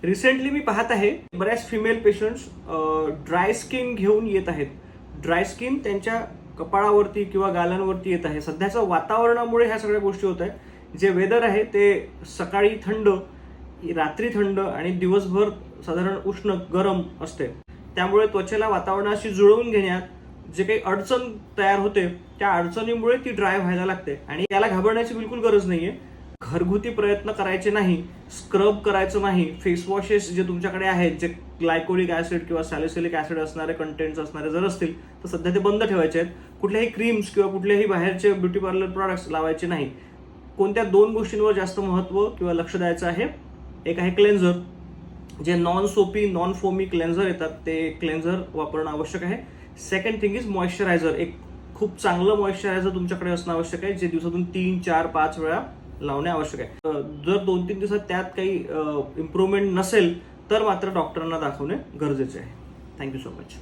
Recently मी पाहत आहे बऱ्याच फिमेल पेशंट्स ड्राय स्किन घेऊन येत आहेत. ड्राय स्किन त्यांच्या कपाळावरती किंवा गालांवरती येत आहे. सध्याच्या वातावरणामुळे ह्या सगळ्या गोष्टी होत आहे. जे वेदर आहे ते सकाळी थंड, रात्री थंड आणि दिवसभर साधारण उष्ण गरम असते. त्यामुळे त्वचेला वातावरणाशी जुळवून घेण्यात जे काही अडचण तयार होते त्या अडचणीमुळे ती ड्राय व्हायला लागते आणि याला घाबरण्याची बिलकुल गरज नाहीये. घरगुती प्रयत्न करायचे नाही, स्क्रब करायचं नाही. फेस वॉशेस जे तुमच्याकडे आहेत, जे ग्लायकोलिक ऍसिड किंवा सॅलिसिलिक ऍसिड असणारे कंटेंट्स असणारे जर असतील तर सध्या ते बंद ठेवायचे आहेत. कुठल्याही क्रीम्स किंवा कुठल्याही बाहेरचे ब्युटी पार्लर प्रॉडक्ट्स लावायचे नाही. कोणत्या 2 गोष्टींवर जास्त महत्त्व किंवा लक्ष द्यायचं आहे. एक आहे क्लेन्झर, जे नॉन सोपी नॉन फोमी क्लेन्झर येतात ते क्लेन्झर वापरणं आवश्यक आहे. Second thing is moisturiser. एक खूप चांगलं मॉइश्चरायझर तुमच्याकडे असणं आवश्यक आहे, जे दिवसातून 3, 4, 5 वेळा लावणे आवश्यक आहे. जर 2-3 दिवसात त्यात काही इम्प्रूव्हमेंट नसेल तर मात्र डॉक्टरांना दाखवणे गरजेचे आहे. Thank you so much.